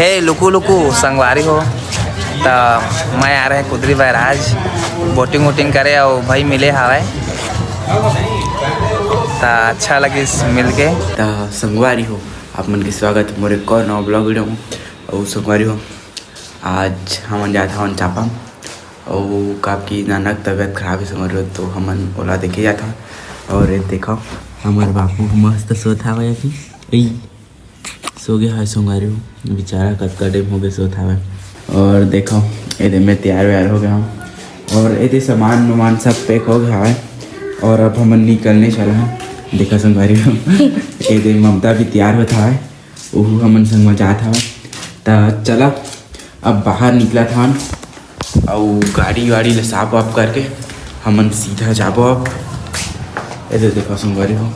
हे लुकू लुकू संगवारी हो तो मैं आ रहे कुदरी बैराज बोटिंग वोटिंग करे और भाई मिले हवे तो अच्छा लगी मिल के। तो संगवारी हो आप मन के स्वागत मोरे एक और नवा ब्लॉग वीडियो में। और संगवारी हो आज हमन जाता हन चापा और काफ़ी नानक तबीयत खराब है संगवारी हो तो हमन ओला देखे जाता। और ये देखो हमारे बापू मस्त सोता हुआ अभी सो गया है संगवारी हो बेचारा कतका डेम हो गया सोता हुआ। और देखो ये मैं तैयार व्यार हो गया हूँ और ये सामान वामान सब पैक हो गया है और अब हम निकलने चला हैं। देखा संगवारी हो ये ममता भी तैयार होता है वो हमन संग में जाता है तो चला अब बाहर निकला था और गाड़ी वाड़ी ले साफ वाफ करके हमन सीधा जाबो। अब ये देखो संगवारी हो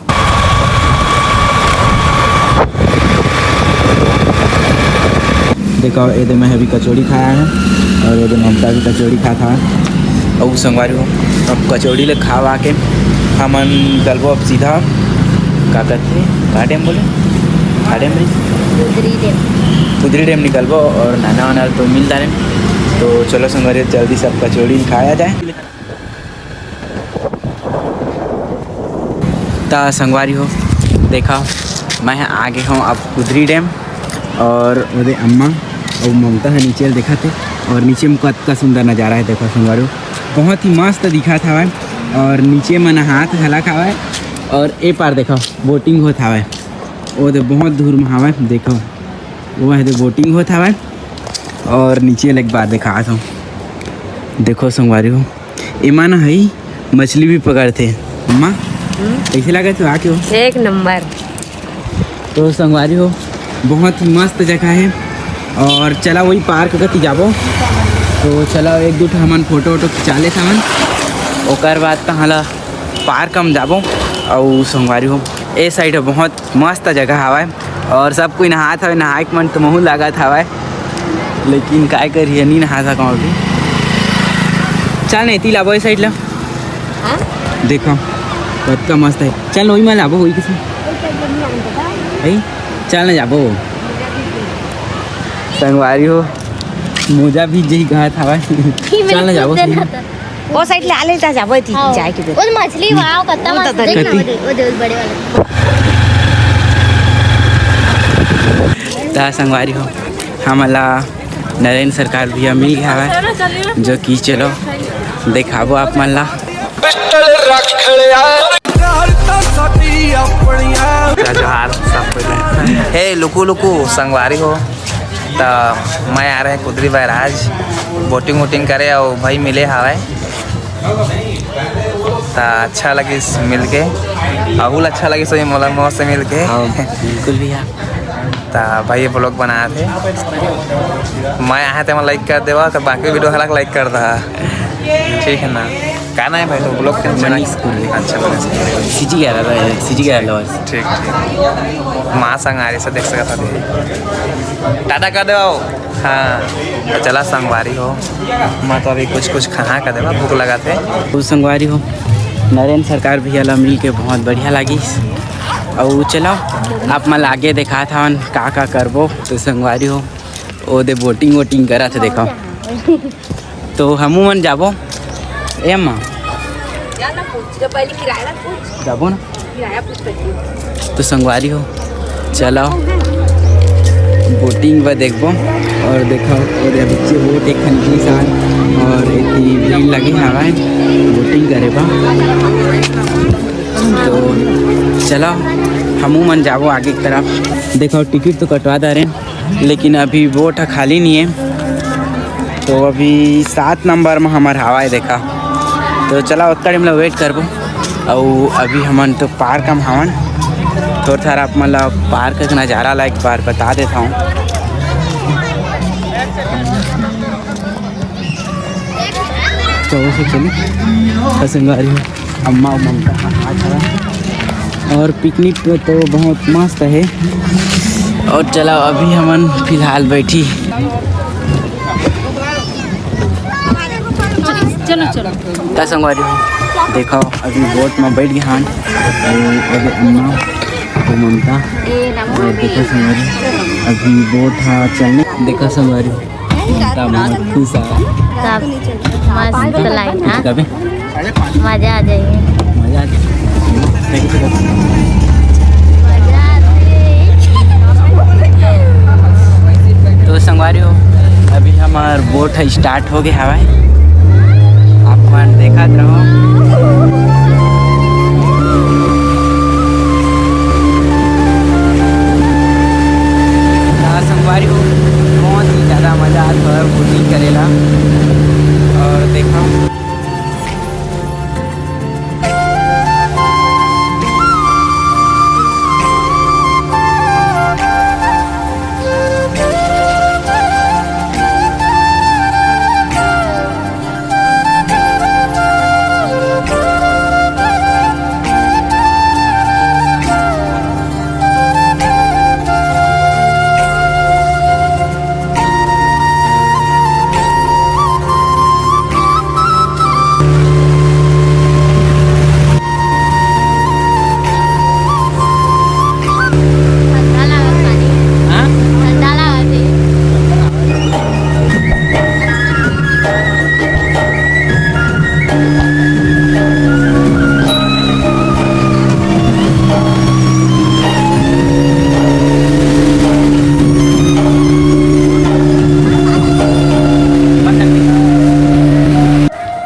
देखो ये मैं अभी कचौड़ी खाया है और ये ममता भी कचौड़ी खा था। और संगवारी हो अब कचौड़ी ले खा के हमन निकलबो अब सीधा का कहते का डैम बोले का डैम कुदरी डैम निकलबो और नाना वाना तो मिल जाए। तो चलो संगवारी जल्दी सब कचौड़ी खाया जाए। तो संगवारी हो देखा मैं आगे हूँ अब कुदरी डैम और वो अम्मा और ममता है नीचे देखा थे और नीचे में कतका सुंदर नज़ारा है। देखो संगवारी हो बहुत ही मस्त दिखा था और नीचे में हाथ हला खावा और ए पार देखो बोटिंग होता है वो तो बहुत दूर में हवा देखो वो है तो बोटिंग होता है। और नीचे एक बार देखा था देखो संगवारी हो इमान है मछली भी पकड़ते अम्मा कैसे लगा तो आके हो एक नंबर। तो संगवारी हो बहुत ही मस्त जगह है और चला वही पार्क कति जाबो तो चला एक दो हमन फोटो वोटो खिंचा ले हमन ओकर बाद तहाँ पार्क हम जाबो। और संगवारी हो ए साइड बहुत मस्त जगह हवा और सब कोई नहात हवे नहाए के मन तो महू लागत हवा लेकिन काय करिए नहीं नहा सका अभी। चल नहीं ती लाबो ए साइड ला देखो कतका मस्त है। चल वही में लाबो वही किसी चल ना जाबो संगवारी हो मोजा भी जही घात हवा चल ना जाबो वो साइड ले आले ता जाबो थी जाए के उस मछली वाओ कत्ता मस्त देख ना वो दे बड़े वाले ता संगवारी हो हमला नरेंद्र सरकार भी मिल गया है जो कि चलो दिखाबो आप मन ला हे लुकू लुकू संगवारी हो तो मैं आ रहे कुदरी बैराज बोटिंग वोटिंग करे और भाई मिले हवे तो अच्छा लगी मिल के अहुल अच्छा लगी सही मोला मौत से मिल के बिल्कुल भी तो भाई ये ब्लॉग बनाया थे मैं आया थे मैं लाइक कर देवा तो बाकी वीडियो हलाक लाइक कर रहा ठीक है ना कहना है भाई तो ब्लॉग के अच्छा सीजी गया ठीक माँ संग आ रही से देख सकता था टाटा कर दो। हाँ तो चला संगवारी हो मैं तो अभी कुछ खाना कर देवा भूख लगा थे। तो संगवारी हो नरेंद्र सरकार भैया ला मिल के बहुत बढ़िया लगी और चलो आप मैं आगे देखा था का करबो। तो संगवारी हो वो दे बोटिंग वोटिंग करा थे देखो तो हमू मन जाबो ए अम्मा जाबो ना तो संगवारी हो चलो बोटिंग पर देखबो और देखो और बच्चे बोट एक खनकी साल और एक भीड़ लगी हवा है बोटिंग करे बा तो चलो हमू मन जाबो आगे की तरफ। देखो टिकट तो कटवा दे रहे लेकिन अभी बोट खाली नहीं है तो अभी 7 नंबर में हमार हवा है देखा तो चला उतना टाइम वेट करबो। और अभी हमन तो पार्क हम हवन थोड़ा थारा आप मतलब पार्क का नज़ारा ला एक बार बता देता हूँ। तो चलिए संगवारी हो अम्मा और ममता और पिकनिक तो बहुत मस्त है। और चला अभी हमन फिलहाल बैठी चलो चलो संगवारी हो देखो अभी बोट में बैठ गया अम्मा तो ममता और देखो संगवारी अभी बोट हाँ चलने देखो संगवारी ममता बहुत खुश है मस्त लाइन हाँ कभी मजा आ जाएगी मजा आ जाए तो संगवारी हो अभी हमार बोट है स्टार्ट हो गया हवा आप मन देखत रहो संगवारी हो बहुत ही ज़्यादा मज़ा आता है बोटिंग करेला और देखो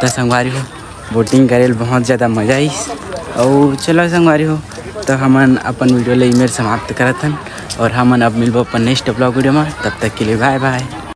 तो संगवारी हो बोटिंग करे बहुत ज़्यादा मज़ा आई और चलो संगवारी हो तो हमन अपन वीडियो ले इमेज समाप्त करत हन और हमन अब मिलबो अपन नेक्स्ट ब्लॉग वीडियो में तब तक के लिए बाय बाय।